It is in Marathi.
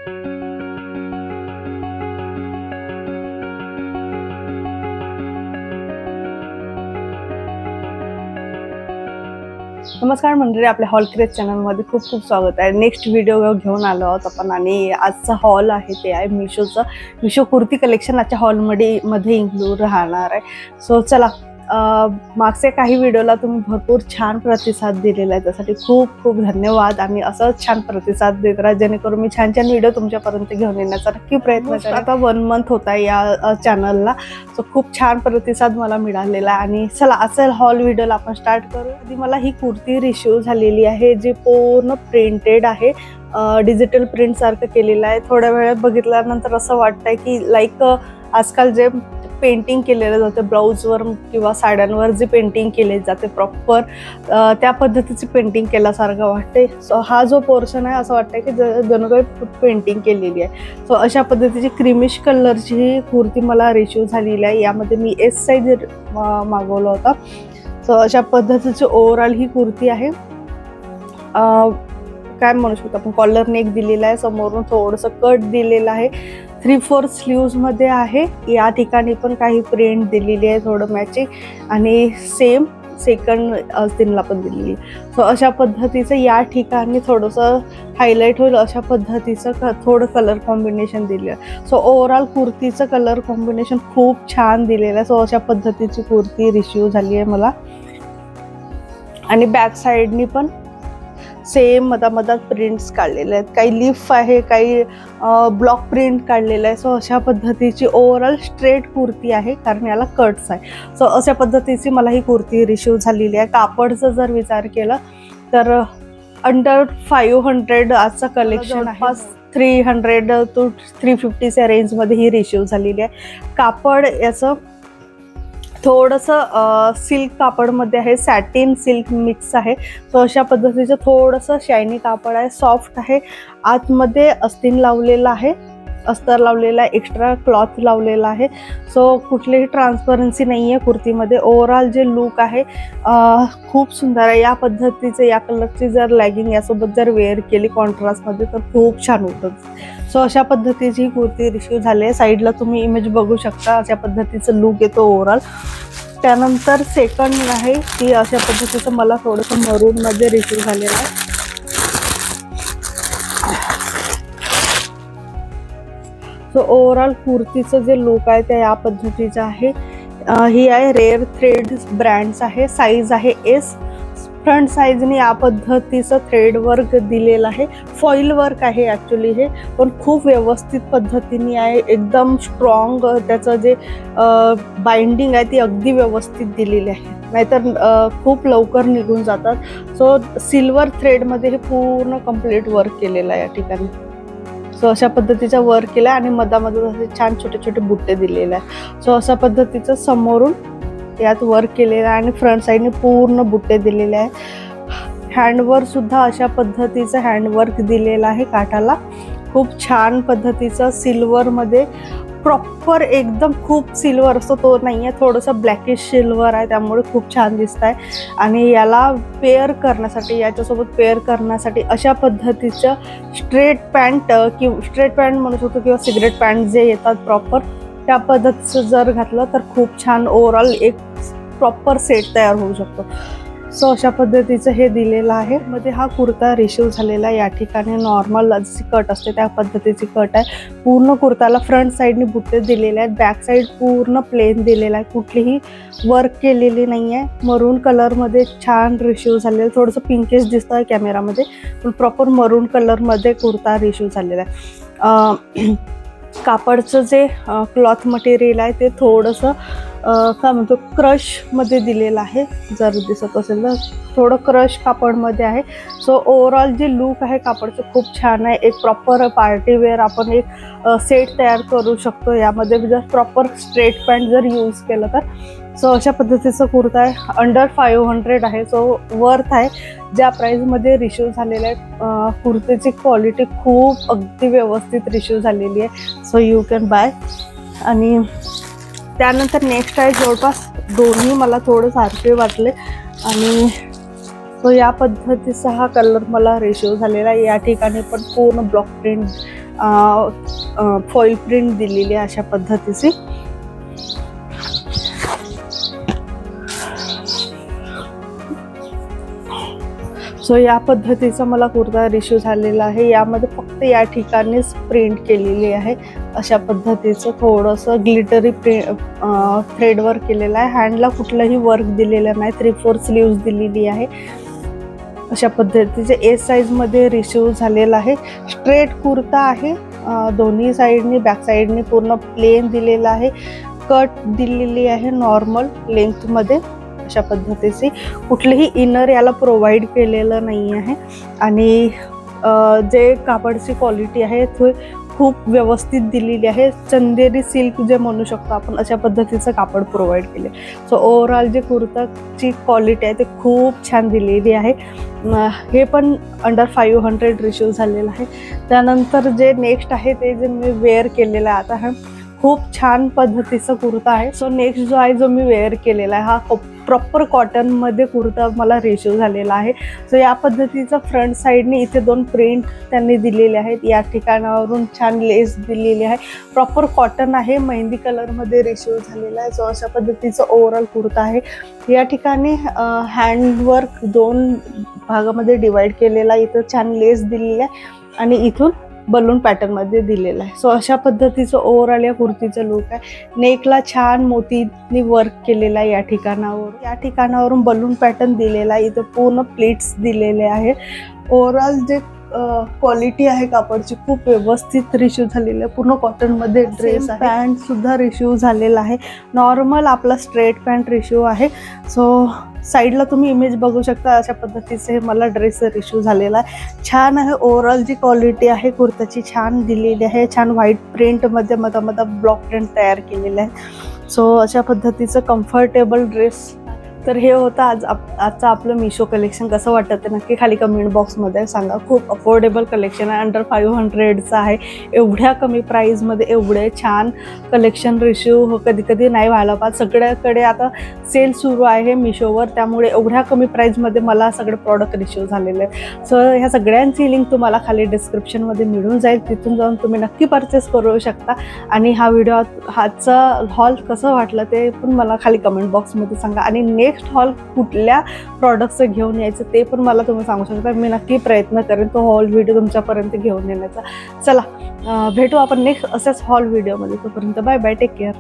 नमस्कार मंडळी, आपल्या हॉल क्रेज चॅनलमध्ये खूप खूप स्वागत आहे। नेक्स्ट व्हिडिओ घेऊन आलो आहोत आपण आणि आजचा हॉल आहे ते आहे मिशो कुर्ती कलेक्शन आजच्या हॉलमध्ये इन्क्लूड राहणार आहे। सो चला, मागच्या काही व्हिडिओला तुम्ही भरपूर छान प्रतिसाद दिलेला आहे, त्यासाठी खूप खूप धन्यवाद। आणि असंच छान प्रतिसाद देत राहा जेणेकरून मी छान छान व्हिडिओ तुमच्यापर्यंत घेऊन येण्याचा नक्की प्रयत्न करेन। आता 1 मंथ होता या चॅनलला, सो खूप छान प्रतिसाद मला मिळालेला आहे। आणि चला असेल हॉल व्हिडिओला आपण स्टार्ट करू। आधी मला ही कुर्ती रिसीव झालेली आहे जी पूर्ण प्रिंटेड आहे, डिजिटल प्रिंट सारखं केलेलं आहे। थोड्या वेळात बघितल्यानंतर असं वाटतंय की लाईक आजकाल जे पेंटिंग केलेलं जातं ब्लाउजवर किंवा साड्यांवर जे पेंटिंग केले जाते प्रॉपर त्या पद्धतीची पेंटिंग केल्यासारखं वाटते। सो हा जो पोर्शन आहे असं वाटतंय की जणू काही पेंटिंग केलेली आहे। सो अशा पद्धतीची क्रीमिश कलरची ही कुर्ती मला रिसीव झालेली आहे। यामध्ये मी एस साइज मागवला होता। सो अशा पद्धतीची ओव्हरऑल ही कुर्ती आहे। काय म्हणू शकतो आपण, कॉलर नेक दिलेला आहे, समोरून थोडंसं कट दिलेलं आहे, 3/4 स्लीव्स मध्ये आहे। या ठिकाणी पण काही प्रिंट दिलेली आहे थोडं मॅचिंग, आणि सेम सेकंड आस्तीनला पण दिलेली। सो अशा पद्धतीचं या ठिकाणी थोडंसं हायलाइट होईल अशा पद्धतीचं थोडं कलर कॉम्बिनेशन दिलं आहे। सो ओव्हरऑल कुर्तीचं कलर कॉम्बिनेशन खूप छान दिलेलं आहे। सो अशा पद्धतीची कुर्ती रिसीव झाली आहे मला। आणि बॅक साइडनी पण सेम मधात प्रिंट्स काढलेले आहेत, काही लीफ आहे, काही ब्लॉक प्रिंट काढलेलं आहे। सो अशा पद्धतीची ओव्हरऑल स्ट्रेट कुर्ती आहे, कारण याला कट्स आहे। सो अशा पद्धतीची मला ही कुर्ती रिसीव झालेली आहे। कापडचा जर विचार केला तर अंडर 500 आजचा कलेक्शन आहे, 300 to 350च्या रेंजमध्ये ही रिसीव झालेली आहे। कापड याचं थोडंसं सिल्क कापडमध्ये आहे, सॅटिन सिल्क मिक्स आहे। सो अशा पद्धतीचं थोडंसं शायनी कापड आहे, सॉफ्ट आहे। आतमध्ये अस्तीन लावलेला आहे, अस्तर लावलेला आहे, एक्स्ट्रा क्लॉथ लावलेला आहे। सो कुठलीही ट्रान्सपरन्सी नाही आहे कुर्तीमध्ये। ओव्हरऑल जे लुक आहे खूप सुंदर आहे। या पद्धतीचं या कलरची जर लॅगिंग यासोबत जर वेअर केली कॉन्ट्रास्टमध्ये तर खूप छान होतं। सो अशा पद्धतीची कुर्ती रिसीव झाली आहे। साईडला तुम्ही इमेज बघू शकता, अशा पद्धतीचं लुक येतो ओव्हरऑल। त्यानंतर सेकंड आहे ती अशा पद्धतीचं मला थोडंसं मरूनमध्ये रिसीव झालेलं आहे। सो ओव्हरऑल कुर्तीचं जे लुक आहे ते या पद्धतीचं आहे। ही आहे रेअर थ्रेड ब्रँड्स आहे, साईज आहे एस। फ्रंट साईजने या पद्धतीचं थ्रेड वर्क दिलेलं आहे, फॉईल वर्क आहे ॲक्च्युली हे, पण खूप व्यवस्थित पद्धतीने आहे, एकदम स्ट्रॉंग। त्याचं जे बाइंडिंग आहे ती अगदी व्यवस्थित दिलेली आहे, नाहीतर खूप लवकर निघून जातात। सो सिल्वर थ्रेडमध्ये हे पूर्ण कंप्लीट वर्क केलेलं आहे या ठिकाणी। सो अशा पद्धतीचा वर्क केला आणि मधामध्ये असे छान छोटे छोटे बुट्टे दिलेले आहे। सो अशा पद्धतीचं समोरून यात वर्क केलेलं आहे आणि फ्रंट साईडने पूर्ण बुट्टे दिलेले आहे। हँडवर्क सुद्धा अशा पद्धतीचं हँडवर्क दिलेलं आहे काठाला, खूप छान पद्धतीचं सिल्वरमध्ये प्रॉपर एकदम खूप सिल्वर असतो तो नाही आहे, थोडंसं ब्लॅकिश सिल्वर आहे, त्यामुळे खूप छान दिसत आहे। आणि याला पेअर करण्यासाठी, याच्यासोबत पेअर करण्यासाठी अशा पद्धतीचं स्ट्रेट पॅन्ट म्हणू शकतो किंवा सिगरेट पॅन्ट जे येतात प्रॉपर त्या पद्धतीचं जर घातलं तर खूप छान ओव्हरऑल एक प्रॉपर सेट तयार होऊ शकतो। सो अशा पद्धतीचं हे दिलेलं आहे। मध्ये हा कुर्ता रिसीव झालेला आहे। या ठिकाणी नॉर्मल जशी कट असते त्या पद्धतीची कट आहे। पूर्ण कुर्ताला फ्रंट साईडने बुट्टे दिलेले आहेत, बॅक साईड पूर्ण प्लेन दिलेला आहे, कुठलीही वर्क केलेली नाही आहे। मरून कलरमध्ये छान रिसीव झालेलं, थोडंसं पिंकिश दिसतं आहे कॅमेरामध्ये, पण प्रॉपर मरून कलरमध्ये कुर्ता रिसीव झालेला आहे। कापडचं जे क्लॉथ मटेरियल आहे ते थोडंसं काय म्हणतो क्रशमध्ये दिलेलं आहे, जर दिसत असेल तर थोडं क्रश कापडमध्ये आहे। सो ओव्हरऑल जे लुक आहे कापडचं खूप छान आहे, एक प्रॉपर पार्टीवेअर आपण एक सेट तयार करू शकतो यामध्ये जर प्रॉपर स्ट्रेट पॅन्ट जर यूज केलं तर। सो अशा पद्धतीचं कुर्ता आहे, अंडर 500 आहे। सो वर्थ आहे ज्या प्राईजमध्ये रिसीव झालेलं आहे। कुर्तीची क्वालिटी खूप अगदी व्यवस्थित रिसीव झालेली आहे, सो यू कॅन बाय। आणि त्यानंतर नेक्स्ट आहे, जवळपास दोन्ही मला थोडं सारखे वाटले आणि सो या पद्धतीचा हा कलर मला रिसीव झालेला आहे। या ठिकाणी पण पूर्ण ब्लॉक प्रिंट फॉईल प्रिंट दिलेली आहे अशा पद्धतीची। सो या पद्धतीचा मला कुर्ता रिसीव झालेला आहे। यामध्ये फक्त या ठिकाणीच प्रिंट केलेली आहे अशा पद्धतीचं थोडंसं ग्लिटरी थ्रेडवर केलेलं आहे। हँडला कुठलंही वर्क दिलेलं नाही, 3/4 स्लीव्स दिलेली आहे अशा पद्धतीचे। एस साईजमध्ये रिसीव झालेला आहे। स्ट्रेट कुर्ता आहे, दोन्ही साईडनी बॅक साईडनी पूर्ण प्लेन दिलेला आहे। कट दिलेली आहे नॉर्मल लेंथमध्ये अशा पद्धतीचे। कुठलेही इनर याला प्रोव्हाइड केलेलं नाही आहे आणि जे कापडची क्वालिटी आहे ते खूप व्यवस्थित दिलेली आहे। चंदेरी सिल्क जे म्हणू शकतो आपण अशा पद्धतीचं कापड प्रोव्हाइड केले। सो ओव्हरऑल जे कुर्ताची क्वालिटी आहे ते खूप छान दिलेली आहे। हे पण अंडर 500 रिसीव झालेलं आहे। त्यानंतर जे नेक्स्ट आहे ते जे मी वेअर केलेलं आहे आता, हा खूप छान पद्धतीचा कुर्ता आहे। सो नेक्स्ट जो आहे जो मी वेअर केलेला आहे हा प्रॉपर कॉटनमध्ये कुर्ता मला रिसीव झालेला आहे। सो या पद्धतीचा फ्रंट साईडने इथे 2 प्रिंट त्यांनी दिलेले आहेत। या ठिकाणावरून छान लेस दिलेली आहे। प्रॉपर कॉटन आहे, मेहंदी कलरमध्ये रिसीव झालेला आहे। सो अशा पद्धतीचा ओव्हरऑल कुर्ता आहे। या ठिकाणी हँडवर्क 2 भागामध्ये डिवाइड केलेला, इथं छान लेस दिलेली आहे आणि इथून बलून पॅटर्न मध्ये दिलेला आहे। सो अशा पद्धतीचं ओव्हरऑल या कुर्तीचं लुक आहे। नेकला छान मोतीनी वर्क केलेला आहे। या ठिकाणावरून बलून पॅटर्न दिलेला आहे, इथं पूर्ण प्लेट्स दिलेले आहे। ओव्हरऑल जे क्वालिटी आहे कापडची खूप व्यवस्थित रिसीव झालेली आहे। पूर्ण कॉटन मध्ये ड्रेस आहे। पॅन्ट सुद्धा रिसीव झालेला आहे। नॉर्मल आपला स्ट्रेट पॅन्ट रिसीव आहे। सो साईडला तुम्ही इमेज बघू शकता अशा पद्धतीचे मला ड्रेस रिसीव झालेला आहे। छान आहे ओव्हरऑल जी क्वालिटी आहे कुर्ताची छान दिलेली आहे। छान व्हाईट प्रिंटमध्ये मधा ब्लॉक प्रिंट तयार केलेलं आहे। सो अशा पद्धतीचं कम्फर्टेबल ड्रेस। तर हे होतं आजचं आपलं मिशो कलेक्शन। कसं वाटतं ते नक्की खाली कमेंट बॉक्समध्ये सांगा। खूप अफोर्डेबल कलेक्शन आहे, अंडर 500चं आहे। एवढ्या कमी प्राईजमध्ये एवढे छान कलेक्शन रिसीव कधी नाही व्हायला पाहिजे। सगळ्याकडे आता सेल सुरू आहे मिशोवर, त्यामुळे एवढ्या कमी प्राईजमध्ये मला सगळे प्रॉडक्ट रिसीव झालेले आहेत। सो ह्या सगळ्यांची लिंक तुम्हाला खाली डिस्क्रिप्शनमध्ये मिळून जाईल, तिथून जाऊन तुम्ही नक्की परचेस करू शकता। आणि हा व्हिडिओ हाचा हॉल कसं वाटलं ते पण मला खाली कमेंट बॉक्समध्ये सांगा। आणि नेक्स्ट हॉल कुठल्या प्रॉडक्टचं घेऊन यायचं ते पण मला तुम्ही सांगू शकता। मी नक्की प्रयत्न करेन तो हॉल व्हिडिओ तुमच्यापर्यंत घेऊन येण्याचा। चला भेटू आपण नेक्स्ट असेच हॉल व्हिडिओमध्ये। तोपर्यंत बाय बाय, टेक केअर।